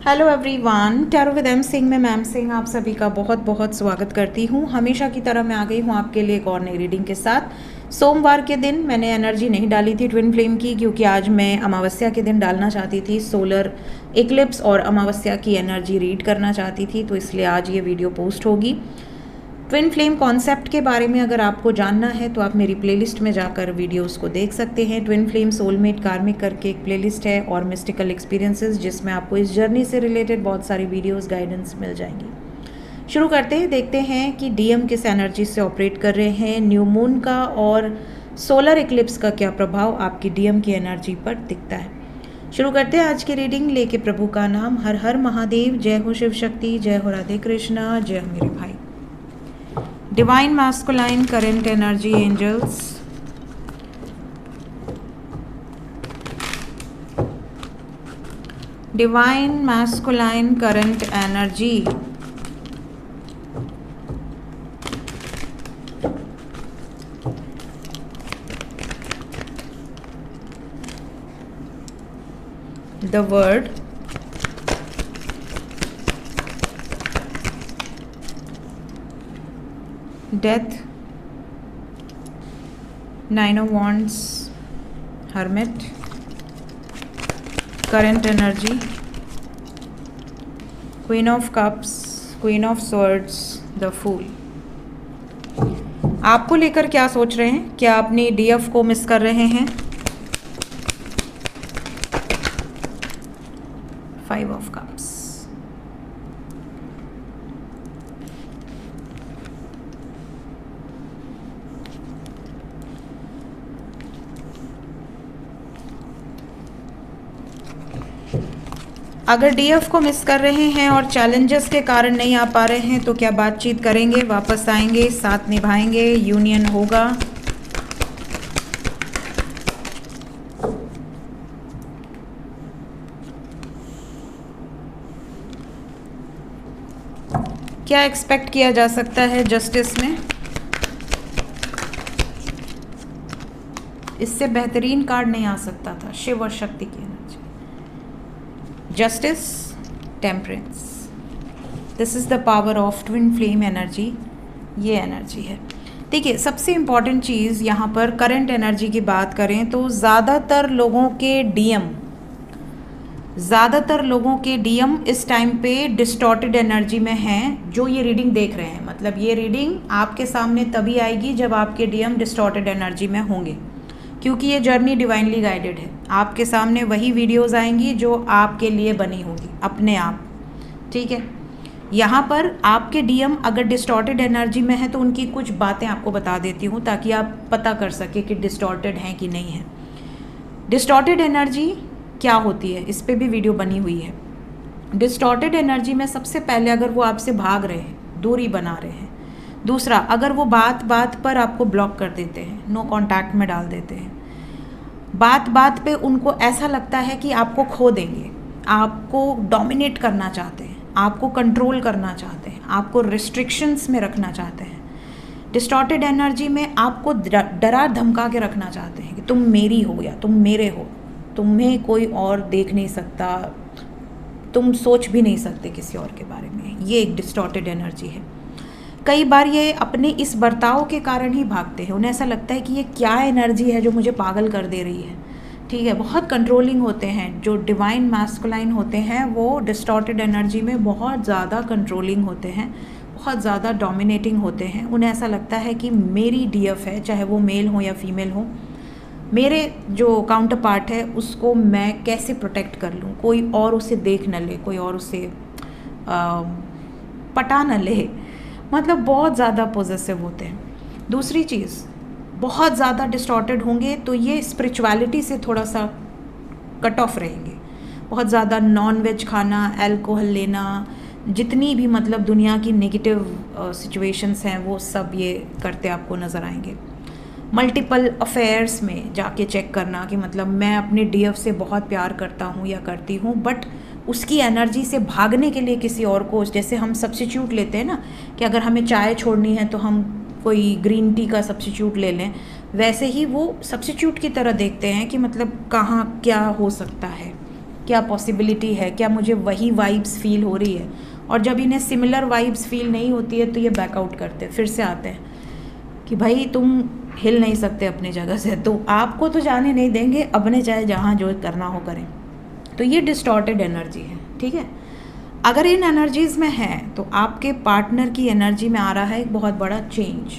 Hello everyone, tarot with M Singh में ma'am Singh आप सभी का बहुत बहुत स्वागत करती हूँ। हमेशा की तरह मैं आ गई हूँ आपके लिए एक और नई रीडिंग के साथ। सोमवार के दिन मैंने एनर्जी नहीं डाली थी ट्विन फ्लेम की, क्योंकि आज मैं अमावस्या के दिन डालना चाहती थी। सोलर इक्लिप्स और अमावस्या की एनर्जी रीड करना चाहती थी, तो इसलिए आज ये वीडियो पोस्ट होगी। ट्विन फ्लेम कॉन्सेप्ट के बारे में अगर आपको जानना है तो आप मेरी प्लेलिस्ट में जाकर वीडियोस को देख सकते हैं। ट्विन फ्लेम सोलमेट कार्मिक करके एक प्लेलिस्ट है, और मिस्टिकल एक्सपीरियंसेस, जिसमें आपको इस जर्नी से रिलेटेड बहुत सारी वीडियोस गाइडेंस मिल जाएंगी। शुरू करते हैं, देखते हैं कि डीएम किस एनर्जी से ऑपरेट कर रहे हैं। न्यू मून का और सोलर इक्लिप्स का क्या प्रभाव आपकी डीएम की एनर्जी पर दिखता है। शुरू करते हैं आज की रीडिंग लेके प्रभु का नाम। हर हर महादेव, जय हो शिव शक्ति, जय हो राधे कृष्णा, जय हो मेरे भाई। Divine masculine current energy angels, divine masculine current energy, the word death, nine of wands, hermit, current energy, queen of cups, queen of swords, the fool। आपको लेकर क्या सोच रहे हैं? क्या अपनी डीएफ को मिस कर रहे हैं? फाइव ऑफ कप्स, अगर डीएफ को मिस कर रहे हैं और चैलेंजेस के कारण नहीं आ पा रहे हैं तो क्या बातचीत करेंगे, वापस आएंगे, साथ निभाएंगे, यूनियन होगा? क्या एक्सपेक्ट किया जा सकता है जस्टिस में? इससे बेहतरीन कार्ड नहीं आ सकता था, शिव और शक्ति की energy. Justice, temperance, this is the power of twin flame energy. ये एनर्जी है। देखिए, सबसे इम्पॉर्टेंट चीज़ यहाँ पर करंट एनर्जी की बात करें तो ज़्यादातर लोगों के डीएम इस टाइम पे डिस्टॉर्टेड एनर्जी में हैं, जो ये रीडिंग देख रहे हैं। मतलब ये रीडिंग आपके सामने तभी आएगी जब आपके डीएम डिस्टॉर्टेड एनर्जी में होंगे, क्योंकि ये जर्नी डिवाइनली गाइडेड है। आपके सामने वही वीडियोस आएंगी जो आपके लिए बनी होगी अपने आप, ठीक है। यहाँ पर आपके डीएम अगर डिस्टॉर्टेड एनर्जी में है तो उनकी कुछ बातें आपको बता देती हूँ, ताकि आप पता कर सके कि डिस्टॉर्टेड हैं कि नहीं है। डिस्टॉर्टेड एनर्जी क्या होती है, इस पर भी वीडियो बनी हुई है। डिस्टॉर्टेड एनर्जी में सबसे पहले अगर वो आपसे भाग रहे हैं, दूरी बना रहे हैं। दूसरा, अगर वो बात बात पर आपको ब्लॉक कर देते हैं, नो कांटेक्ट में डाल देते हैं। बात बात पे उनको ऐसा लगता है कि आपको खो देंगे, आपको डोमिनेट करना चाहते हैं, आपको कंट्रोल करना चाहते हैं, आपको रिस्ट्रिक्शंस में रखना चाहते हैं। डिस्टॉर्टेड एनर्जी में आपको डरा धमका के रखना चाहते हैं कि तुम मेरी हो या तुम मेरे हो, तुम्हें कोई और देख नहीं सकता, तुम सोच भी नहीं सकते किसी और के बारे में। ये एक डिस्टॉर्टेड एनर्जी है। कई बार ये अपने इस बर्ताव के कारण ही भागते हैं। उन्हें ऐसा लगता है कि ये क्या एनर्जी है जो मुझे पागल कर दे रही है, ठीक है। बहुत कंट्रोलिंग होते हैं। जो डिवाइन मैस्कुलाइन होते हैं वो डिस्टॉर्टेड एनर्जी में बहुत ज़्यादा कंट्रोलिंग होते हैं, बहुत ज़्यादा डोमिनेटिंग होते हैं। उन्हें ऐसा लगता है कि मेरी डीएफ है, चाहे वो मेल हो या फीमेल हो, मेरे जो काउंटर पार्ट है उसको मैं कैसे प्रोटेक्ट कर लूँ, कोई और उसे देख न ले, कोई और उसे पटा न ले। मतलब बहुत ज़्यादा पॉजेसिव होते हैं। दूसरी चीज़, बहुत ज़्यादा डिस्टॉर्टेड होंगे तो ये स्पिरिचुअलिटी से थोड़ा सा कट ऑफ रहेंगे। बहुत ज़्यादा नॉन वेज खाना, अल्कोहल लेना, जितनी भी मतलब दुनिया की नेगेटिव सिचुएशंस हैं वो सब ये करते आपको नज़र आएंगे। मल्टीपल अफेयर्स में जाके चेक करना कि मतलब मैं अपने डीएफ से बहुत प्यार करता हूँ या करती हूँ, बट उसकी एनर्जी से भागने के लिए किसी और को, जैसे हम सब्स्टिट्यूट लेते हैं ना, कि अगर हमें चाय छोड़नी है तो हम कोई ग्रीन टी का सब्स्टिट्यूट ले लें, वैसे ही वो सब्स्टिट्यूट की तरह देखते हैं कि मतलब कहाँ क्या हो सकता है, क्या पॉसिबिलिटी है, क्या मुझे वही वाइब्स फील हो रही है। और जब इन्हें सिमिलर वाइब्स फील नहीं होती है तो ये बैकआउट करते, फिर से आते हैं कि भाई तुम हिल नहीं सकते अपनी जगह से, तो आपको तो जाने नहीं देंगे, अपने चाहे जहाँ जो करना हो करें। तो ये डिस्टॉर्टेड एनर्जी है, ठीक है। अगर इन एनर्जीज़ में है तो आपके पार्टनर की एनर्जी में आ रहा है एक बहुत बड़ा चेंज।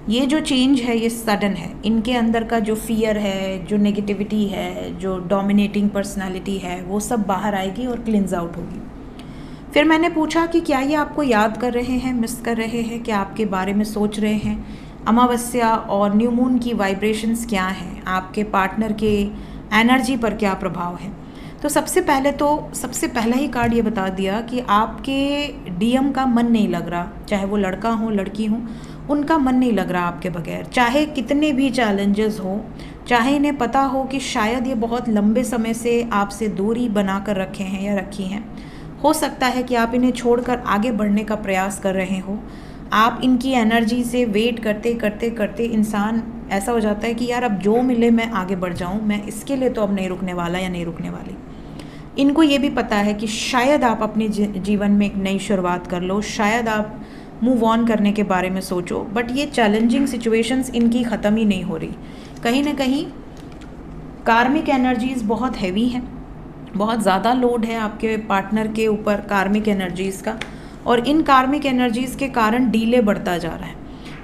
ये जो चेंज है ये सडन है। इनके अंदर का जो फियर है, जो नेगेटिविटी है, जो डोमिनेटिंग पर्सनालिटी है, वो सब बाहर आएगी और क्लिंज आउट होगी। फिर मैंने पूछा कि क्या ये आपको याद कर रहे हैं, मिस कर रहे हैं, क्या आपके बारे में सोच रहे हैं, अमावस्या और न्यू मून की वाइब्रेशंस क्या हैं, आपके पार्टनर के एनर्जी पर क्या प्रभाव है। तो सबसे पहला ही कार्ड ये बता दिया कि आपके डीएम का मन नहीं लग रहा, चाहे वो लड़का हो लड़की हो, उनका मन नहीं लग रहा आपके बगैर। चाहे कितने भी चैलेंजेस हो, चाहे इन्हें पता हो कि शायद ये बहुत लंबे समय से आपसे दूरी बना कर रखे हैं या रखी हैं, हो सकता है कि आप इन्हें छोड़कर आगे बढ़ने का प्रयास कर रहे हो। आप इनकी एनर्जी से वेट करते करते करते इंसान ऐसा हो जाता है कि यार अब जो मिले मैं आगे बढ़ जाऊं, मैं इसके लिए तो अब नहीं रुकने वाला या नहीं रुकने वाली। इनको ये भी पता है कि शायद आप अपने जीवन में एक नई शुरुआत कर लो, शायद आप मूव ऑन करने के बारे में सोचो, बट ये चैलेंजिंग सिचुएशंस इनकी ख़त्म ही नहीं हो रही। कहीं ना कहीं कार्मिक एनर्जीज़ बहुत हैवी हैं, बहुत ज़्यादा लोड है आपके पार्टनर के ऊपर कार्मिक एनर्जीज़ का, और इन कार्मिक एनर्जीज़ के कारण डीले बढ़ता जा रहा है।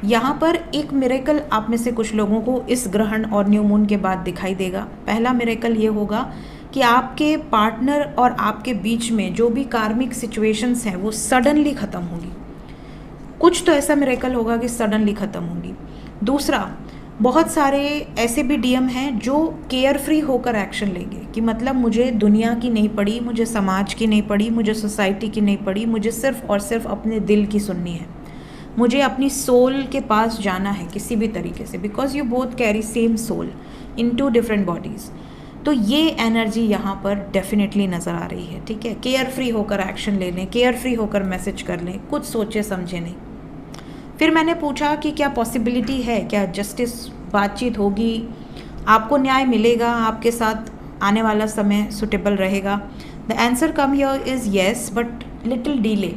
यहाँ पर एक मिरेकल आप में से कुछ लोगों को इस ग्रहण और न्यू मून के बाद दिखाई देगा। पहला मिरेकल ये होगा कि आपके पार्टनर और आपके बीच में जो भी कार्मिक सिचुएशंस हैं वो सडनली ख़त्म होगी। कुछ तो ऐसा मिरेकल होगा कि सडनली ख़त्म होगी। दूसरा, बहुत सारे ऐसे भी डीएम हैं जो केयर फ्री होकर एक्शन लेंगे कि मतलब मुझे दुनिया की नहीं पड़ी, मुझे समाज की नहीं पड़ी, मुझे सोसाइटी की नहीं पड़ी, मुझे सिर्फ और सिर्फ अपने दिल की सुननी है, मुझे अपनी सोल के पास जाना है किसी भी तरीके से, because you both carry same soul in 2 different bodies. तो ये एनर्जी यहाँ पर डेफिनेटली नज़र आ रही है, ठीक है। केयर फ्री होकर एक्शन ले लें, केयर फ्री होकर मैसेज कर लें, कुछ सोचे समझे नहीं। फिर मैंने पूछा कि क्या पॉसिबिलिटी है, क्या जस्टिस बातचीत होगी, आपको न्याय मिलेगा, आपके साथ आने वाला समय सुटेबल रहेगा। The answer come here is yes, but little delay,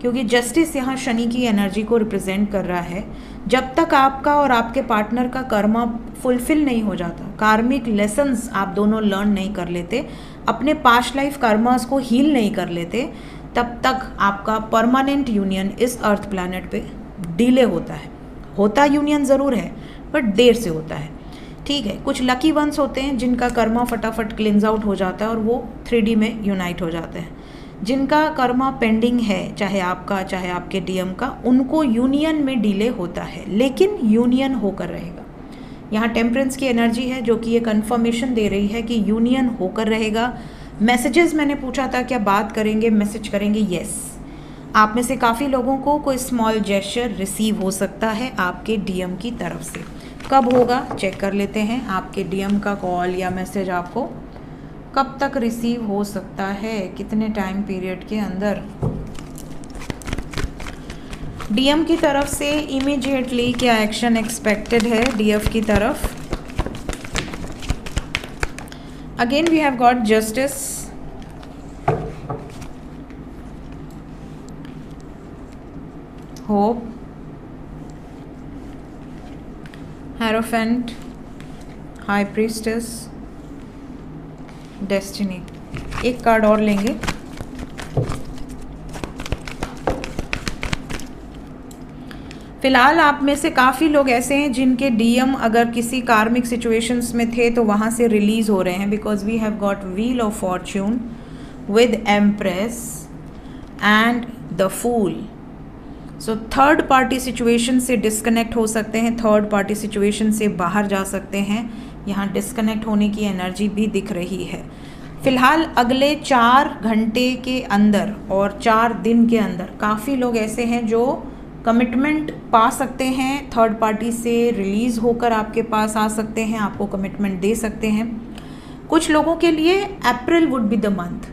क्योंकि जस्टिस यहाँ शनि की एनर्जी को रिप्रेजेंट कर रहा है। जब तक आपका और आपके पार्टनर का कर्मा फुलफिल नहीं हो जाता, कार्मिक लेसन्स आप दोनों लर्न नहीं कर लेते, अपने पास्ट लाइफ कर्मास को हील नहीं कर लेते, तब तक आपका परमानेंट यूनियन इस अर्थ प्लैनेट पे डिले होता है। होता यूनियन ज़रूर है बट देर से होता है, ठीक है। कुछ लकी वंस होते हैं जिनका कर्मा फटाफट क्लिंज आउट हो जाता है और वो 3D में यूनाइट हो जाते हैं। जिनका कर्मा पेंडिंग है, चाहे आपका चाहे आपके डीएम का, उनको यूनियन में डिले होता है, लेकिन यूनियन होकर रहेगा। यहाँ टेम्परेंस की एनर्जी है जो कि ये कंफर्मेशन दे रही है कि यूनियन होकर रहेगा। मैसेजेस मैंने पूछा था क्या बात करेंगे, मैसेज करेंगे, येस। आप में से काफ़ी लोगों को कोई स्मॉल जेस्चर रिसीव हो सकता है आपके डीएम की तरफ से। कब होगा चेक कर लेते हैं। आपके डीएम का कॉल या मैसेज आपको कब तक रिसीव हो सकता है, कितने टाइम पीरियड के अंदर। डीएम की तरफ से इमीडिएटली क्या एक्शन एक्सपेक्टेड है डीएफ की तरफ। Again we have got justice, hope, hierophant, high priestess, destiny. एक कार्ड और लेंगे। फिलहाल आप में से काफ़ी लोग ऐसे हैं जिनके डीएम अगर किसी कार्मिक सिचुएशंस में थे तो वहाँ से रिलीज़ हो रहे हैं, because we have got wheel of fortune with empress and the fool. So third party situation से डिस्कनेक्ट हो सकते हैं, थर्ड पार्टी सिचुएशन से बाहर जा सकते हैं। यहाँ डिस्कनेक्ट होने की एनर्जी भी दिख रही है। फिलहाल अगले 4 घंटे के अंदर और 4 दिन के अंदर काफ़ी लोग ऐसे हैं जो कमिटमेंट पा सकते हैं, थर्ड पार्टी से रिलीज़ होकर आपके पास आ सकते हैं, आपको कमिटमेंट दे सकते हैं। कुछ लोगों के लिए अप्रैल वुड बी द मंथ,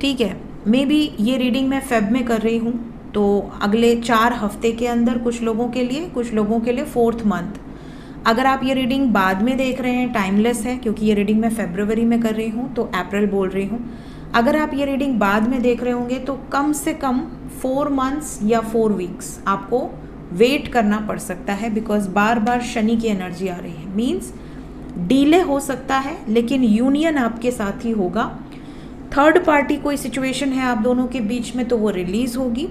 ठीक है। मे बी ये रीडिंग मैं फेब में कर रही हूँ, तो अगले 4 हफ्ते के अंदर कुछ लोगों के लिए, कुछ लोगों के लिए 4th मंथ। अगर आप ये रीडिंग बाद में देख रहे हैं, टाइमलेस है, क्योंकि ये रीडिंग मैं फरवरी में कर रही हूँ तो अप्रैल बोल रही हूँ। अगर आप ये रीडिंग बाद में देख रहे होंगे तो कम से कम 4 मंथ्स या 4 वीक्स आपको वेट करना पड़ सकता है, बिकॉज बार बार शनि की एनर्जी आ रही है। मीन्स डीले हो सकता है लेकिन यूनियन आपके साथ ही होगा। थर्ड पार्टी कोई सिचुएशन है आप दोनों के बीच में तो वो रिलीज़ होगी,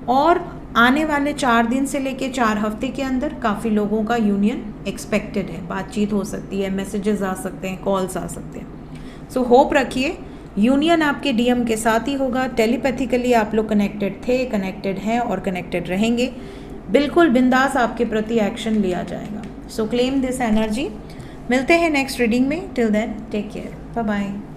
और आने वाले 4 दिन से लेके 4 हफ्ते के अंदर काफ़ी लोगों का यूनियन एक्सपेक्टेड है। बातचीत हो सकती है, मैसेजेस आ सकते हैं, कॉल्स आ सकते हैं। सो होप रखिए यूनियन आपके डीएम के साथ ही होगा। टेलीपैथिकली आप लोग कनेक्टेड थे, कनेक्टेड हैं और कनेक्टेड रहेंगे। बिल्कुल बिंदास आपके प्रति एक्शन लिया जाएगा। So claim this energy. मिलते हैं नेक्स्ट रीडिंग में। Till then take care, bye bye.